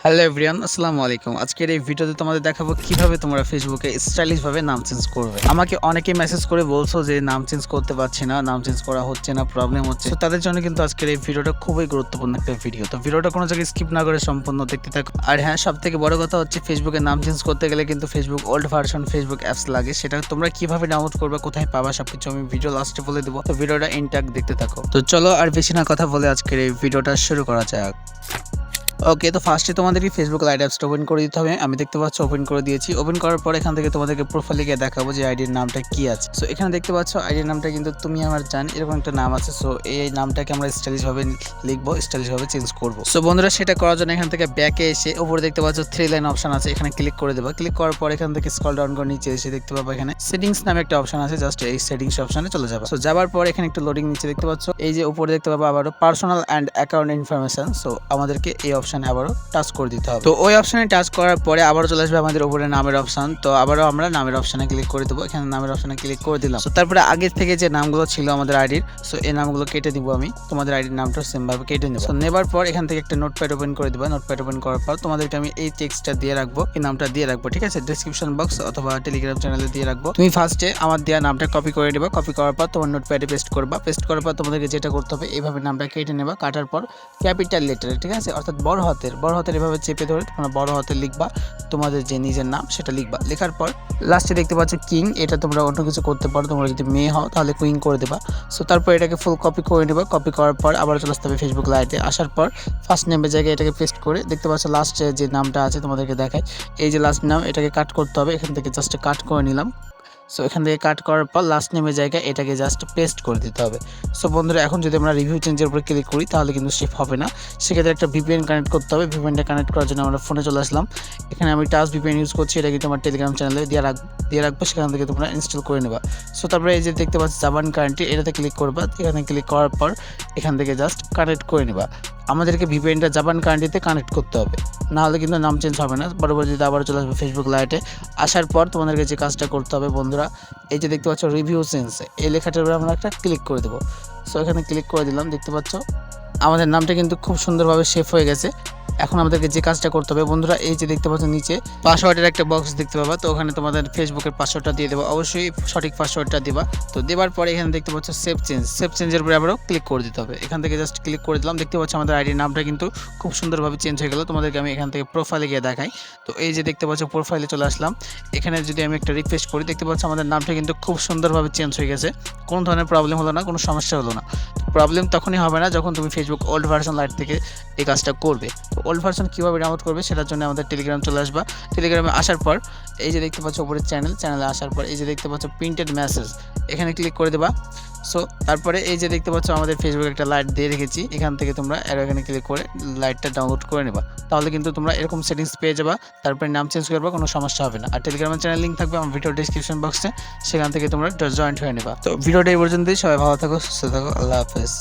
Hello everyone, আসসালামু আলাইকুম। আজকের এই ভিডিওতে তোমাদের দেখাবো কিভাবে তোমরা ফেসবুকে স্টাইলিশ ভাবে নাম চেঞ্জ করবে। আমাকে অনেকে মেসেজ করে বলছো যে নাম চেঞ্জ করতে পারছি না, নাম চেঞ্জ করা হচ্ছে না, প্রবলেম হচ্ছে। তো তাদের জন্য কিন্তু আজকের এই ভিডিওটা খুবই গুরুত্বপূর্ণ একটা ভিডিও। তো ভিডিওটা কোনো জায়গায় স্কিপ না করে সম্পূর্ণ দেখতে থাকো। আর হ্যাঁ, সবথেকে বড় কথা হচ্ছে ফেসবুকে নাম চেঞ্জ করতে গেলে কিন্তু Facebook old version Facebook apps লাগে। সেটা তোমরা কিভাবে ডাউনলোড করবে, কোথায় পাবা, সবকিছু আমি ভিডিও লাস্টে বলে দেবো। তো ভিডিওটা ইনট্যাক্ট দেখতে থাকো। তো চলো আর বেশি না কথা বলে আজকের এই ভিডিওটা শুরু করা যাক। ওকে, তো ফার্স্টে তোমাদেরকে ফেসবুক লাইট অ্যাপসটা ওপেন করে দিতে হবে। আমি দেখতে পাচ্ছ ওপেন করে দিয়েছি। ওপেন করার পর এখান থেকে তোমাদেরকে প্রোফাইলে গিয়ে দেখাবো যে আইডির নামটা কি আছে। সো এখানে দেখতে পাচ্ছ আইডির নামটা কিন্তু তুমি আমার জান এরকম একটা নাম আছে। সো এই নামটাকে আমরা স্টাইলিশ ভাবে লিখবো, স্টাইলিশ ভাবে চেঞ্জ করবো। সো বন্ধুরা, সেটা করার জন্য এখান থেকে ব্যাকে এসে উপরে দেখতে পাচ্ছ 3 লাইন অপশন আছে, এখানে ক্লিক করে দেবা। ক্লিক করার পর এখান থেকে স্ক্রল ডাউন করে নিচে এসে দেখতে পাবো এখানে সেটিংস নামে একটা অপশন আছে। জাস্ট এই সেটিংস অপশনে চলে যাবে। সো যাবার পর এখানে একটু লোডিং নিচে দেখতে পাচ্ছ এই যে উপরে দেখতে পাবো আবারও personal and account information. So আমাদেরকে এই অপশনে আবারও টাচ করে দিতে হবে। তো ওই অপশনে টাচ করার পরে আবারও চলে আসবে আমাদের উপরে নামের অপশন। তো আবারও আমরা নামের অপশনে ক্লিক করে দেবো। এখানে নামের অপশনে ক্লিক করে দিলাম। তো তারপরে আগের থেকে যে নামগুলো ছিল আমাদের আইডির, সো এই নামগুলো কেটে দিব। আমি তোমাদের আইডির নামটা সেম ভাবে কেটে নেব। নেবার পর এখান থেকে একটা নোটপ্যাড ওপেন করে দিবা। নোটপ্যাড ওপেন করার পর তোমাদেরকে আমি এই টেক্সটটা দিয়ে রাখবো, এই নামটা দিয়ে রাখবো, ঠিক আছে? ডেসক্রিপশন বক্স অথবা টেলিগ্রাম চ্যানেলে দিয়ে রাখবো। তুমি ফার্স্টে আমার দেওয়া নামটা কপি করে নেবা। কপি করার পর তোমার নোটপ্যাডে পেস্ট করবা। পেস্ট করার পর তোমাদেরকে যেটা করতে হবে, এইভাবে নামটা কেটে নেবা। কাটার পর ক্যাপিটাল লেটারে, ঠিক আছে, অর্থাৎ বড় হাতের এভাবে চেপে ধরে তোমরা বড় হাতে লিখবা তোমাদের যে নিজের নাম, সেটা লিখবা। লেখার পর লাস্টে দেখতে পাচ্ছ কিং, এটা তোমরা অন্য কিছু করতে পারো। তোমরা যদি মেয়ে হও তাহলে কুইং করে দেবা। সো তারপর এটাকে ফুল কপি করে নেবা। কপি করার পর আবার চলে আসতে হবে ফেসবুক লাইটে। আসার পর ফার্স্ট নেমের জায়গায় এটাকে পেস্ট করে দেখতে পাচ্ছ লাস্ট যে নামটা আছে তোমাদেরকে দেখায়, এই যে লাস্ট নাম, এটাকে কাট করতে হবে। এখান থেকে জাস্ট কাট করে নিলাম। সো এখান থেকে কাট করার পর লাস্ট নেমের জায়গায় এটাকে জাস্ট পেস্ট করে দিতে হবে। সো বন্ধুরা, এখন যদি আমরা রিভিউ চেঞ্জের উপর ক্লিক করি তাহলে কিন্তু সেভ হবে না। সেক্ষেত্রে একটা ভিপিএন কানেক্ট করতে হবে। ভিপিএনটা কানেক্ট করার জন্য আমরা ফোনে চলে আসলাম। এখানে আমি টাচ ভিপিএন ইউজ করছি, এটা কিন্তু আমার টেলিগ্রাম চ্যানেলে দিয়ে রাখবো, সেখান থেকে তোমরা ইনস্টল করে নেবা। সো তারপরে এই যে দেখতে পাচ্ছি জাপান কারেন্টলি, এটাতে ক্লিক করবা। এখানে ক্লিক করার পর এখান থেকে জাস্ট কানেক্ট করে নেবা। আমাদেরকে ভিপিএনটা জাপান কারেন্টলিতে কানেক্ট করতে হবে, নাহলে কিন্তু নাম চেঞ্জ হবে না। পরবর্তীতে আবার চলে আসবে ফেসবুক লাইটে। আসার পর তোমাদেরকে যে কাজটা করতে হবে বন্ধুরা, এই যে দেখতে পাচ্ছ রিভিউ চেঞ্জ, এই লেখাটার উপরে আমরা একটা ক্লিক করে দেবো। সো এখানে ক্লিক করে দিলাম। দেখতে পাচ্ছ আমাদের নামটা কিন্তু খুব সুন্দরভাবে সেভ হয়ে গেছে। এখন আমাদেরকে যে কাজটা করতে হবে বন্ধুরা, এই যে দেখতে পাচ্ছ নিচে পাসওয়ার্ডের একটা বক্স দেখতে পাবা। তো ওখানে তোমাদের ফেসবুকের পাসওয়ার্ডটা দিয়ে দেবো, অবশ্যই সঠিক পাসওয়ার্ডটা দিবা। তো দেওয়ার পরে এখানে দেখতে পাচ্ছ সেভ চেঞ্জের উপরে আবারও ক্লিক করে দিতে হবে। এখান থেকে জাস্ট ক্লিক করে দিলাম। দেখতে পাচ্ছ আমাদের আইডির নামটা কিন্তু খুব সুন্দরভাবে চেঞ্জ হয়ে গেল। তোমাদেরকে আমি এখান থেকে প্রোফাইলে গিয়ে দেখাই। তো এই যে দেখতে পাচ্ছ প্রোফাইলে চলে আসলাম। এখানে যদি আমি একটা রিফ্রেশ করি, দেখতে পাচ্ছ আমাদের নামটা কিন্তু খুব সুন্দরভাবে চেঞ্জ হয়ে গেছে। কোনো ধরনের প্রবলেম হলো না, কোনো সমস্যা হলো না। প্রবলেম তখনই হবে না যখন তুমি ফেসবুক ওল্ড ভার্সন লাইট থেকে এই কাজটা করবে। তো ওল্ড ভার্সন কীভাবে ডাউনলোড করবে সেটার জন্য আমাদের টেলিগ্রাম চলে আসবা। টেলিগ্রামে আসার পর এই যে দেখতে পাচ্ছ উপরে চ্যানেলে আসার পর এই যে দেখতে পাচ্ছ প্রিন্টেড মেসেজ, এখানে ক্লিক করে দেবা। সো তারপরে এই যে দেখতে পাচ্ছ আমাদের ফেসবুকে একটা লাইট দিয়ে রেখেছি, এখান থেকে তোমরা এখানে ক্লিক করে লাইটটা ডাউনলোড করে নেবা। তাহলে কিন্তু তোমরা এরকম সেটিংস পেয়ে যাবা। তারপরে নাম চেঞ্জ করবা, কোনো সমস্যা হবে না। আর টেলিগ্রামের চ্যানেল লিঙ্ক থাকবে আমার ভিডিও ডিসক্রিপশন বক্সে, সেখান থেকে তোমরা জয়েন্ট হয়ে নেবা। তো ভিডিওটা এই পর্যন্তই। সবাই ভালো থাকো, সুস্থ থাকো, আল্লাহ হাফেজ।